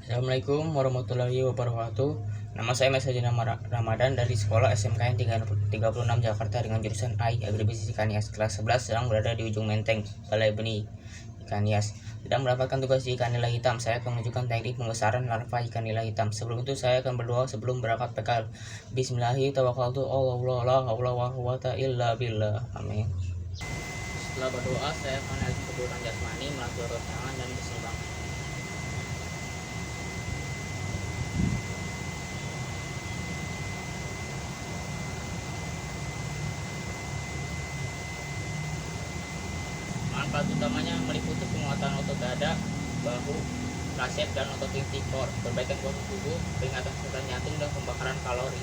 Assalamualaikum warahmatullahi wabarakatuh. Nama saya Mesajina Ramadan dari Sekolah SMKN 36 Jakarta dengan jurusan AI Agribisnis Ikan Hias kelas 11, sedang berada di ujung Menteng, Balai Benih Ikan Hias. Sedang mendapatkan tugas di ikan nila hitam. Saya akan menunjukkan teknik pembesaran larva ikan nila hitam. Sebelum itu saya akan berdoa sebelum berangkat PKL. Bismillahirrahmanirrahim. Amin. Setelah berdoa, saya akan naik kebutuhan jasmani, melatih otot tangan dan bersimbang. Manfaat utamanya meliputi penguatan otot dada, bahu, tricep, dan otot inti core, perbaikan postur tubuh, peringatan serangan jantung, dan pembakaran kalori.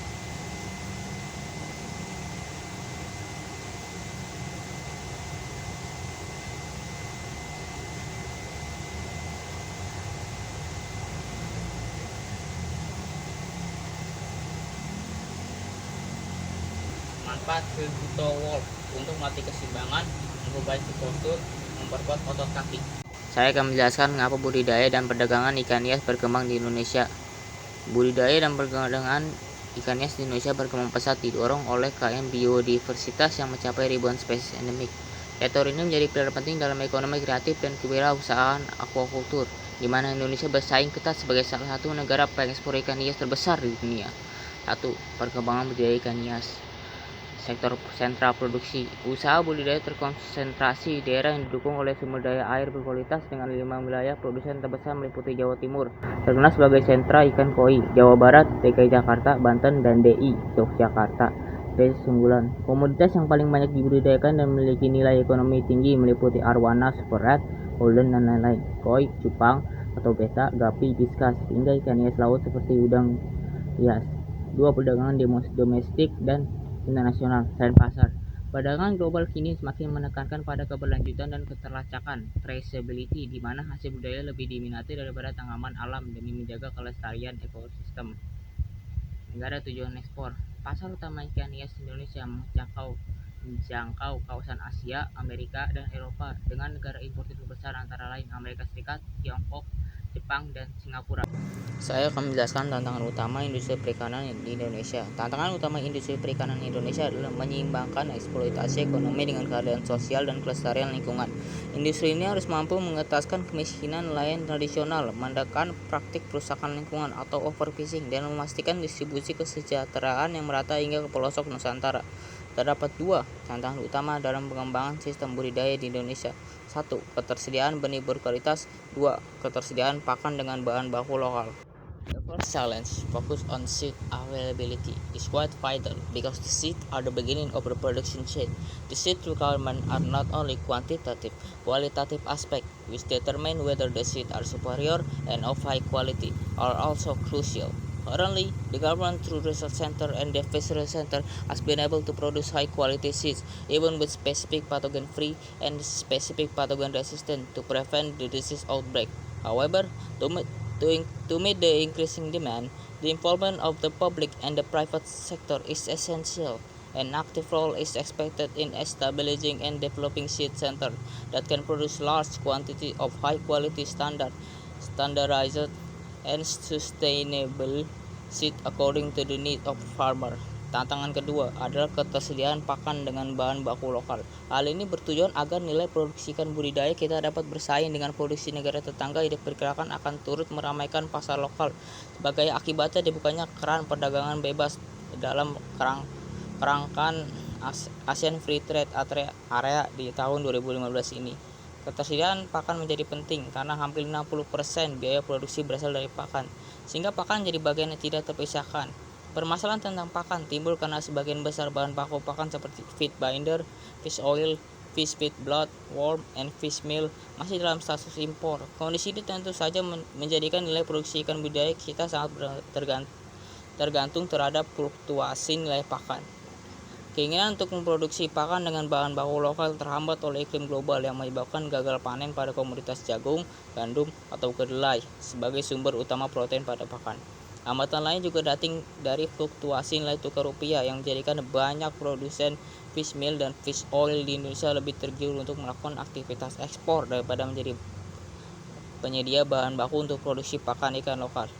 Manfaat Filbuto Wolf untuk melatih keseimbangan, memperbaiki postur, memperkuat otot kaki. Saya akan menjelaskan mengapa budidaya dan perdagangan ikan hias berkembang di Indonesia. Budidaya dan perdagangan ikan hias di Indonesia berkembang pesat didorong oleh KM biodiversitas yang mencapai ribuan spesies endemik. Sektor ini menjadi pilar penting dalam ekonomi kreatif dan kewirausahaan aquaculture, di mana Indonesia bersaing ketat sebagai salah satu negara pengekspor ikan hias terbesar di dunia. 1. Perkembangan budidaya ikan hias. Sektor sentra produksi. Usaha budidaya terkonsentrasi di daerah yang didukung oleh sumber daya air berkualitas dengan 5 wilayah produsen terbesar meliputi Jawa Timur, terkenal sebagai sentra ikan koi, Jawa Barat, DKI Jakarta, Banten, dan DI Yogyakarta. Spesies unggulan. Komoditas yang paling banyak dibudidayakan dan memiliki nilai ekonomi tinggi meliputi arwana, super red, golden, dan lain-lain. Koi, cupang, atau beta, gapi, biskas, hingga ikan hias laut seperti udang hias. 2. Perdagangan domestik dan internasional. Tren pasar. Perdagangan global kini semakin menekankan pada keberlanjutan dan keterlacakan traceability, di mana hasil budaya lebih diminati daripada tanaman alam demi menjaga kelestarian ekosistem. Negara tujuan ekspor. Pasar utama ikan hias Indonesia menjangkau kawasan Asia, Amerika, dan Eropa, dengan negara importir terbesar antara lain Amerika Serikat, Tiongkok, Jepang, dan Singapura. Saya akan menjelaskan tantangan utama industri perikanan di Indonesia. Tantangan utama industri perikanan Indonesia adalah menyeimbangkan eksploitasi ekonomi dengan keadaan sosial dan kelestarian lingkungan. Industri ini harus mampu mengentaskan kemiskinan nelayan tradisional, menekan praktik perusakan lingkungan atau overfishing, dan memastikan distribusi kesejahteraan yang merata hingga ke pelosok Nusantara. Terdapat 2 tantangan utama dalam pengembangan sistem budidaya di Indonesia. 1. Ketersediaan benih berkualitas. 2. Ketersediaan pakan dengan bahan baku lokal. The first challenge, focus on seed availability, is quite vital because the seeds are the beginning of the production chain. The seed requirements are not only quantitative, qualitative aspects, which determine whether the seeds are superior and of high quality, are also crucial. Currently, the government through Research Center and the Research Center has been able to produce high-quality seeds, even with specific pathogen-free and specific pathogen-resistant, to prevent the disease outbreak. However, to meet the increasing demand, the involvement of the public and the private sector is essential. An active role is expected in establishing and developing seed centers that can produce large quantity of high-quality standardized and sustainable seed according to the need of farmer. Tantangan kedua adalah ketersediaan pakan dengan bahan baku lokal. Hal ini bertujuan agar nilai produksi ikan budidaya kita dapat bersaing dengan produksi negara tetangga yang diperkirakan akan turut meramaikan pasar lokal. Sebagai akibatnya dibukanya keran perdagangan bebas dalam kerangkaan ASEAN Free Trade Area di tahun 2015 ini. Ketersediaan pakan menjadi penting karena hampir 60% biaya produksi berasal dari pakan, sehingga pakan menjadi bagian yang tidak terpisahkan. Permasalahan tentang pakan timbul karena sebagian besar bahan baku pakan seperti feed binder, fish oil, fish feed blood, worm, and fish meal masih dalam status impor. Kondisi ini tentu saja menjadikan nilai produksi ikan budidaya kita sangat tergantung terhadap fluktuasi nilai pakan. Keinginan untuk memproduksi pakan dengan bahan baku lokal terhambat oleh iklim global yang menyebabkan gagal panen pada komoditas jagung, gandum, atau kedelai sebagai sumber utama protein pada pakan. Hambatan lain juga datang dari fluktuasi nilai tukar rupiah yang menjadikan banyak produsen fish meal dan fish oil di Indonesia lebih tergiur untuk melakukan aktivitas ekspor daripada menjadi penyedia bahan baku untuk produksi pakan ikan lokal.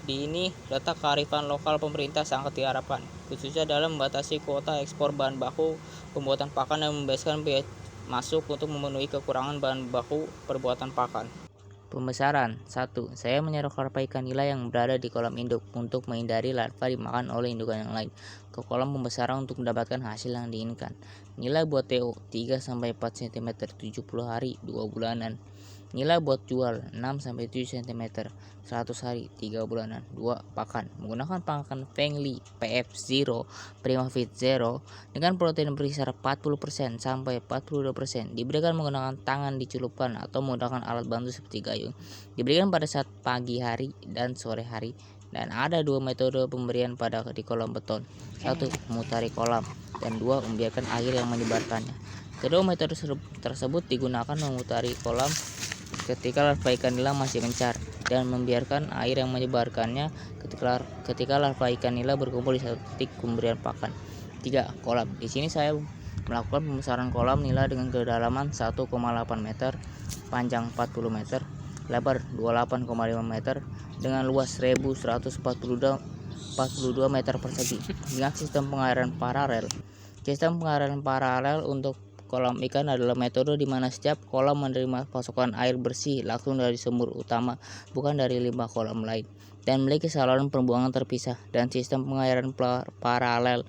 Di ini letak kearifan lokal pemerintah sangat diharapkan, khususnya dalam membatasi kuota ekspor bahan baku pembuatan pakan dan membebaskan biaya masuk untuk memenuhi kekurangan bahan baku perbuatan pakan. Pembesaran 1. Saya menyerok larva ikan nila yang berada di kolam induk untuk menghindari larva dimakan oleh indukan yang lain ke kolam pembesaran untuk mendapatkan hasil yang diinginkan. Nila buat TO 3-4 cm 70 hari 2 bulanan. Nila buat jual 6-7 cm 100 hari 3 bulanan. 2. Pakan menggunakan pakan Fengli PF0 Primavit Zero dengan protein berkisar 40% sampai 42%. Diberikan menggunakan tangan dicelupkan atau menggunakan alat bantu seperti gayung. Diberikan pada saat pagi hari dan sore hari. Dan ada 2 metode pemberian pada di kolam beton. 1. Memutari kolam, dan 2. Membiarkan air yang menyebarkannya. Kedua metode tersebut digunakan memutari kolam ketika larva ikan nila masih mencar dan membiarkan air yang menyebarkannya ketika larva ikan nila berkumpul di satu titik pemberian pakan. 3. Kolam. Di sini saya melakukan pembesaran kolam nila dengan kedalaman 1,8 meter, panjang 40 meter, lebar 28,5 meter dengan luas 1142 meter persegi dengan sistem pengairan paralel. Sistem pengairan paralel untuk kolam ikan adalah metode di mana setiap kolam menerima pasokan air bersih langsung dari sumber utama, bukan dari limbah kolam lain, dan memiliki saluran pembuangan terpisah. Dan sistem pengairan paralel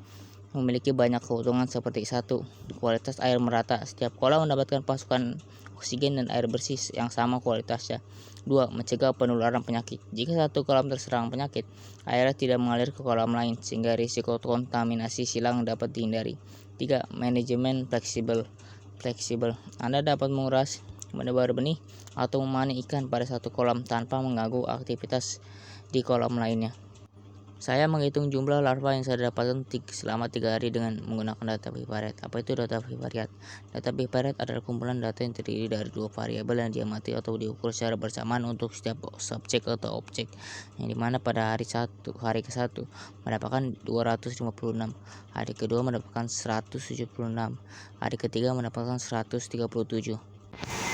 memiliki banyak keuntungan seperti 1. Kualitas air merata. Setiap kolam mendapatkan pasokan oksigen dan air bersih yang sama kualitasnya. 2. Mencegah penularan penyakit. Jika satu kolam terserang penyakit, airnya tidak mengalir ke kolam lain sehingga risiko kontaminasi silang dapat dihindari. 3. Manajemen fleksibel. Anda dapat menguras, menebar benih, atau memani ikan pada satu kolam tanpa mengganggu aktivitas di kolam lainnya. Saya menghitung jumlah larva yang saya dapatkan selama 3 hari dengan menggunakan data bivariat. Apa itu data bivariat? Data bivariat adalah kumpulan data yang terdiri dari 2 variabel yang diamati atau diukur secara bersamaan untuk setiap subjek atau objek, yang dimana pada hari ke-1 mendapatkan 256, hari kedua mendapatkan 176, hari ketiga mendapatkan 137.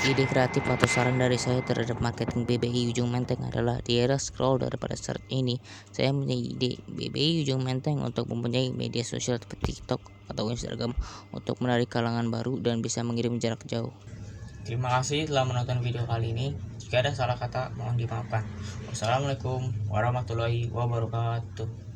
Ide kreatif atau saran dari saya terhadap marketing BBI Ujung Menteng adalah di era scroll daripada saat ini, saya punya ide BBI Ujung Menteng untuk mempunyai media sosial seperti TikTok atau Instagram untuk menarik kalangan baru dan bisa mengirim jarak jauh. Terima kasih telah menonton video kali ini. Jika ada salah kata mohon dimaafkan. Wassalamualaikum warahmatullahi wabarakatuh.